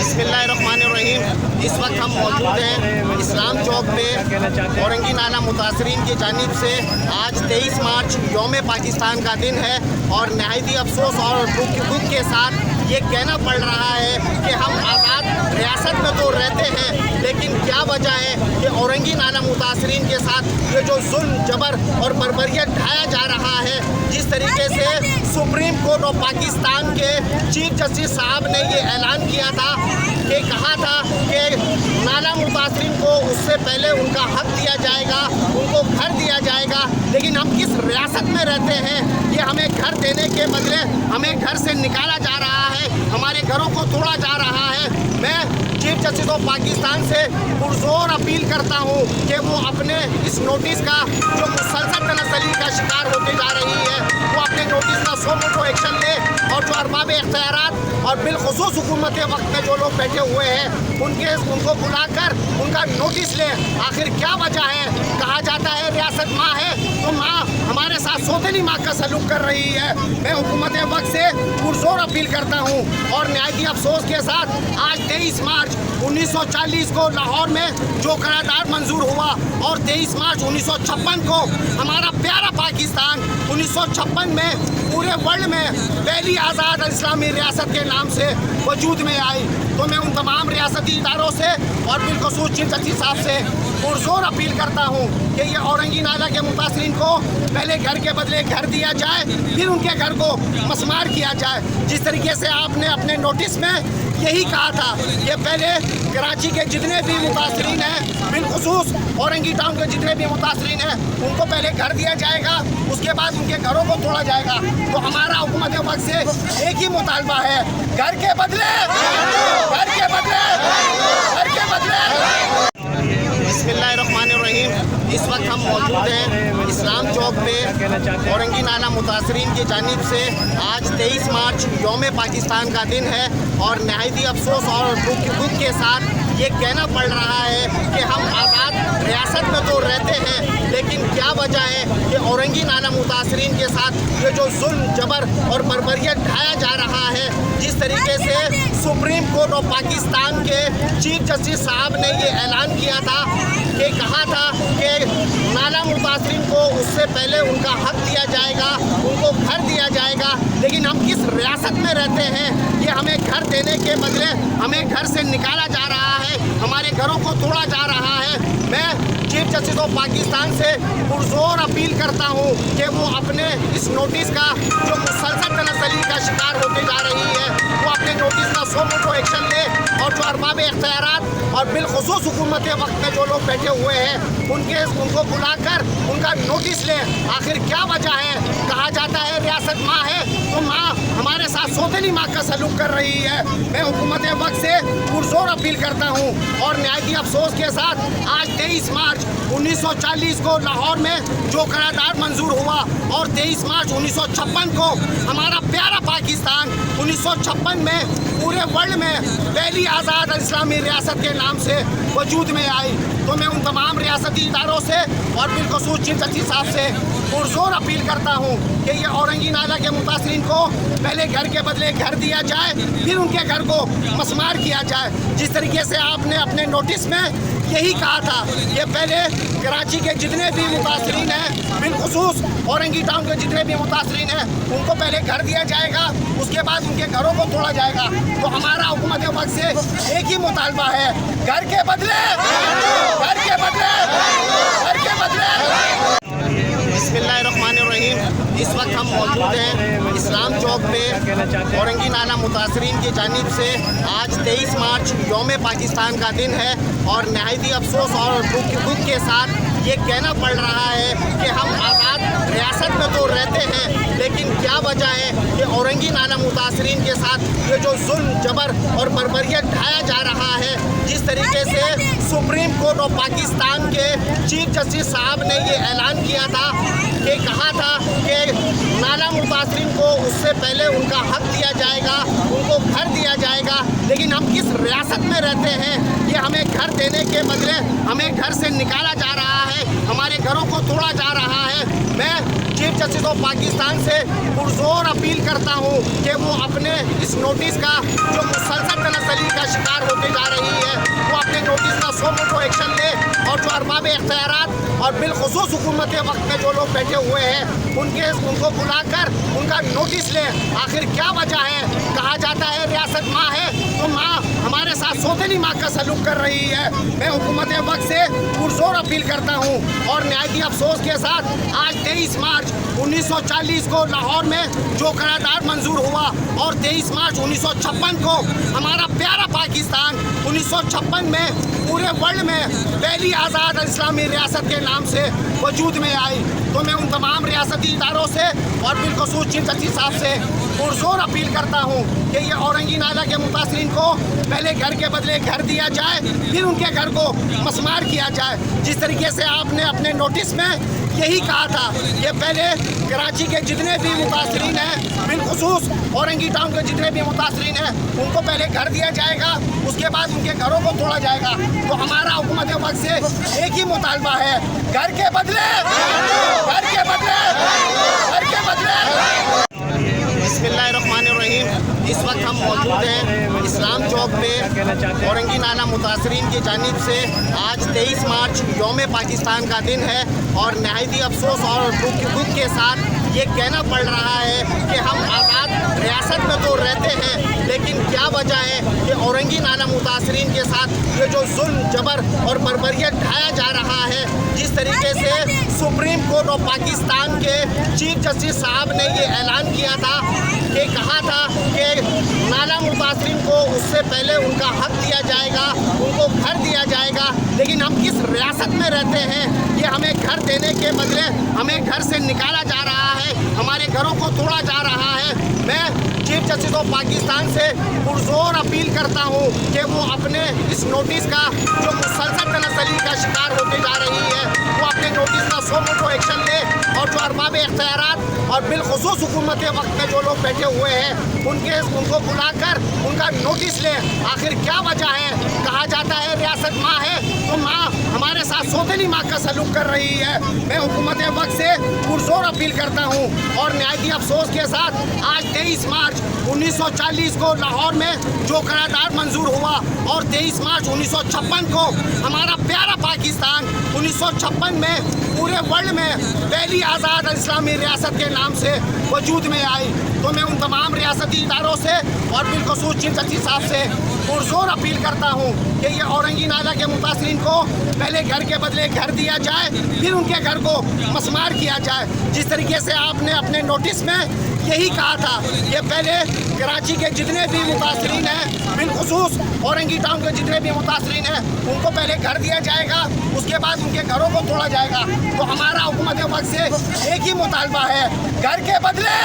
بسم اللہ الرحمن الرحیم۔ اس وقت ہم موجود ہیں اسلام چوک پہ اورنگی نالہ متاثرین کی جانب سے آج 23 مارچ یوم پاکستان کا دن ہے اور نہایت افسوس اور دکھ کے ساتھ یہ کہنا پڑ رہا ہے کہ ہم آزاد ریاست میں تو رہتے ہیں لیکن کیا وجہ ہے کہ اورنگی نالہ متاثرین کے ساتھ یہ جو ظلم جبر اور بربریت ڈھایا جا رہا ہے، جس طریقے سے سپریم کورٹ آف پاکستان کے چیف جسٹس صاحب نے یہ اعلان کیا تھا کہ کہا تھا کہ نالہ متاثرین کو اس سے پہلے ان کا حق دیا جائے گا، ان کو گھر دیا جائے گا، لیکن ہم کس ریاست میں رہتے ہیں یہ ہمیں گھر دینے کے بدلے ہمیں گھر سے نکالا جا رہا ہے، ہمارے گھروں کو توڑا جا رہا ہے۔ میں چیف جسٹس آف پاکستان سے پرزور اپیل کرتا ہوں کہ وہ اپنے اس نوٹس کا جو مسلسل تنزلی کا شکار ہوتے جا رہی ہے، وہ اپنے نوٹس کا سو موٹو ایکشن لے اور جو ارباب اختیارات اور بالخصوص حکومت وقت میں جو لوگ بیٹھے ہوئے ہیں ان کو بلا کر ان کا نوٹس لیں۔ آخر کیا وجہ ہے؟ کہا جاتا ہے ریاست ماں ہے تو ماں ہمارے ساتھ سوتیلی ماں کا سلوک کر رہی ہے۔ میں حکومت وقت سے پرزور اپیل کرتا ہوں اور نہایت افسوس کے ساتھ آج 23 مارچ 1940 کو لاہور میں جو قرارداد منظور ہوا اور 23 مارچ 1956 کو ہمارا پیارا پاکستان 1956 میں پورے ورلڈ میں پہلی آزاد اسلامی ریاست کے نام سے وجود میں آئی، تو میں ان تمام ریاستی اداروں سے اور بالخصوص چیف جسٹس صاحب سے پرزور اپیل کرتا ہوں کہ یہ اورنگی نالہ کے متاثرین کو پہلے گھر کے بدلے گھر دیا جائے، پھر ان کے گھر کو مسمار کیا جائے۔ جس طریقے سے آپ نے اپنے نوٹس میں یہی کہا تھا کہ پہلے کراچی کے جتنے بھی متاثرین ہیں، بالخصوص اورنگی ٹاؤن کے جتنے بھی متاثرین ہیں، ان کو پہلے گھر دیا جائے گا، اس کے بعد ان کے گھروں کو توڑا جائے گا۔ تو ہمارا حکومت وقت سے ایک ہی مطالبہ ہے، گھر کے بدلے گھر کے بدلے گھر کے بدلے۔ بسم اللہ الرحمن الرحیم۔ اس وقت ہم موجود ہیں اسلام چوک پہ اورنگی نالہ متاثرین کی جانب سے آج 23 مارچ یوم پاکستان کا دن ہے اور نہایت افسوس اور دکھ کے ساتھ یہ کہنا پڑ رہا ہے کہ ہم آزاد ریاست میں تو رہتے ہیں لیکن کیا وجہ ہے کہ اورنگی نالہ متاثرین کے ساتھ یہ جو ظلم جبر اور بربریت ڈھایا جا رہا ہے، جس طریقے سے سپریم کورٹ آف پاکستان کے چیف جسٹس صاحب نے یہ اعلان کیا تھا کہ کہا تھا کہ نالہ متاثرین کو اس سے پہلے ان کا حق دیا جائے گا، ان کو گھر دیا جائے گا، لیکن ہم کس ریاست میں رہتے ہیں یہ ہمیں گھر دینے کے بدلے ہمیں گھر سے نکالا جا رہا ہے، ہمارے گھروں کو توڑا جا رہا ہے۔ میں چیف جسٹس آف پاکستان سے پرزور اپیل کرتا ہوں کہ وہ اپنے اس نوٹس کا جو مسلسل تنزلی کا شکار ہوتے جا رہی ہے، وہ اپنے نوٹس کا سو موٹو ایکشن لے اور جو ارباب اختیارات اور بالخصوص حکومت وقت میں جو لوگ بیٹھے ہوئے ہیں ان کو بلا کر ان کا نوٹس لیں۔ آخر کیا وجہ ہے؟ کہا جاتا ہے ریاست ماں ہے تو ماں ہمارے ساتھ سوتیلی ماں کا سلوک کر رہی ہے۔ میں حکومت وقت سے پرزور اپیل کرتا ہوں اور نہایت افسوس کے ساتھ آج 23 مارچ 1940 کو لاہور میں جو قرارداد منظور ہوا اور 23 مارچ 1956 کو ہمارا پیارا پاکستان 1956 میں پورے ورلڈ میں پہلی آزاد اسلامی ریاست کے نام سے وجود میں آئی، تو میں ان تمام ریاستی اداروں سے اور بالخصوص چیف جسٹس صاحب سے پرزور اپیل کرتا ہوں کہ یہ اورنگی نالہ کے متاثرین کو پہلے گھر کے بدلے گھر دیا جائے، پھر ان کے گھر کو مسمار کیا جائے۔ جس طریقے سے آپ نے اپنے نوٹس میں یہی کہا تھا کہ پہلے کراچی کے جتنے بھی متاثرین ہیں، بالخصوص اورنگی ٹاؤن کے جتنے بھی متاثرین ہیں، ان کو پہلے گھر دیا جائے گا، اس کے بعد ان کے گھروں کو توڑا جائے گا۔ تو ہمارا حکومت وقت سے ایک ہی مطالبہ ہے، گھر کے بدلے گھر کے بدلے گھر کے بدلے۔ بسم اللہ الرحمن الرحیم۔ اس وقت ہم موجود ہیں اسلام چوک پہ اورنگی نالہ متاثرین کی جانب سے آج 23 مارچ یوم پاکستان کا دن ہے اور نہایت افسوس اور دکھ کے ساتھ یہ کہنا پڑ رہا ہے کہ ہم آزاد ریاست میں تو رہتے ہیں لیکن کیا وجہ ہے کہ اورنگی نالہ متاثرین کے ساتھ یہ جو ظلم جبر اور بربریت ڈھایا جا رہا ہے، جس طریقے سے سپریم کورٹ آف پاکستان کے چیف جسٹس صاحب نے یہ اعلان کیا تھا کہ کہا تھا کہ نالہ متاثرین کو اس سے پہلے ان کا حق دیا جائے گا، ان کو گھر دیا جائے گا، لیکن ہم کس ریاست میں رہتے ہیں یہ ہمیں گھر دینے کے بدلے ہمیں گھر سے نکالا جا رہا ہے، ہمارے گھروں کو توڑا جا رہا ہے۔ میں چیف جسٹس آف پاکستان سے پرزور اپیل کرتا ہوں کہ وہ اپنے اس نوٹس کا جو مسلسل تنزلی کا شکار حکومت وقت میں جو لوگ بیٹھے ہوئے ہیں ان کو بلا کر ان کا نوٹس لیں. آخر کیا وجہ ہے؟ کہا جاتا ہے ریاست ماں ہے تو ماں ہمارے ساتھ سوتیلی ماں کا سلوک کر رہی ہے. میں حکومت وقت سے پرزور اپیل کرتا ہوں اور نہایت افسوس کے ساتھ آج 23 مارچ 1940 کو لاہور میں جو قرارداد منظور ہوا اور 23 مارچ 1956 کو ہمارا پیارا پاکستان 1956 میں پورے ورلڈ میں پہلی آزاد اسلامی ریاست کے نام سے وجود میں آئی. تو میں ان تمام ریاستی اداروں سے اور بالخصوص چیف جسٹس صاحب سے پرزور اپیل کرتا ہوں کہ یہ اورنگی نالہ کے متاثرین کو پہلے گھر کے بدلے گھر دیا جائے، پھر ان کے گھر کو مسمار کیا جائے. جس طریقے سے آپ نے اپنے نوٹس میں یہی کہا تھا کہ پہلے کراچی کے جتنے بھی متاثرین ہیں بالخصوص اورنگی ٹاؤن کے جتنے بھی متاثرین ہیں ان کو پہلے گھر دیا جائے گا، اس کے بعد ان کے گھروں کو توڑا جائے گا. تو ہمارا حکومت وقت سے ایک ہی مطالبہ ہے، گھر کے بدلے گھر کے بدلے گھر کے بدلے. بسم اللہ الرحمن الرحیم. اس وقت ہم موجود ہیں اسلام چوک پہ. اورنگی نالہ متاثرین کی جانب سے آج 23 مارچ یوم پاکستان کا دن ہے اور نہایت افسوس اور دکھ کے ساتھ یہ کہنا پڑ رہا ہے کہ ہم آزاد ریاست میں تو رہتے ہیں، لیکن کیا وجہ ہے کہ اورنگی نالہ متاثرین کے ساتھ یہ جو ظلم جبر اور بربریت ڈھایا جا رہا ہے. جس طریقے سے سپریم کورٹ آف پاکستان کے چیف جسٹس صاحب نے یہ اعلان کیا تھا کہ کہا تھا کہ نالہ متاثرین کو اس سے پہلے ان کا حق دیا جائے گا، ان کو گھر دیا جائے گا. لیکن ہم کس ریاست میں رہتے ہیں کہ ہمیں گھر دینے کے بدلے ہمیں گھر سے نکالا جا رہا ہے، ہمارے گھروں کو توڑا جا رہا ہے. میں چیف جسٹس آف پاکستان سے پرزور اپیل کرتا ہوں کہ وہ اپنے اس نوٹس کا جو مسلسل تنزلی کا شکار ہوتے جا رہی ہے وہ اپنے نوٹس کا سو موٹو ایکشن لے اور جو ارباب اختیارات اور بالخصوص حکومت وقت میں جو لوگ بیٹھے ہوئے ہیں ان کو بلا کر ان کا نوٹس لیں. آخر کیا وجہ ہے؟ کہا جاتا ہے ریاست ماں ہے تو ماں ہمارے ساتھ سوتیلی ماں کا سلوک کر رہی ہے. میں حکومت وقت سے پرزور اپیل کرتا ہوں اور نہایت افسوس کے ساتھ آج 23 مارچ 1940 کو لاہور میں جو قرارداد منظور ہوا اور 23 مارچ 1956 کو ہمارا پیارا پاکستان 1956 میں پورے ورلڈ میں پہلی آزاد اسلامی ریاست کے نام سے وجود میں آئی. تو میں ان تمام ریاستی اداروں سے اور بالخصوص چیف جسٹس صاحب سے پرزور اپیل کرتا ہوں کہ یہ اورنگی نالہ کے متاثرین کو پہلے گھر کے بدلے گھر دیا جائے، پھر ان کے گھر کو مسمار کیا جائے. جس طریقے سے آپ نے اپنے نوٹس میں یہی کہا تھا کہ پہلے کراچی کے جتنے بھی متاثرین ہیں بالخصوص اورنگی ٹاؤن کے جتنے بھی متاثرین ہیں ان کو پہلے گھر دیا جائے گا، اس کے بعد ان کے گھروں کو توڑا جائے گا. تو ہمارا حکومت وقت سے ایک ہی مطالبہ ہے، گھر کے بدلے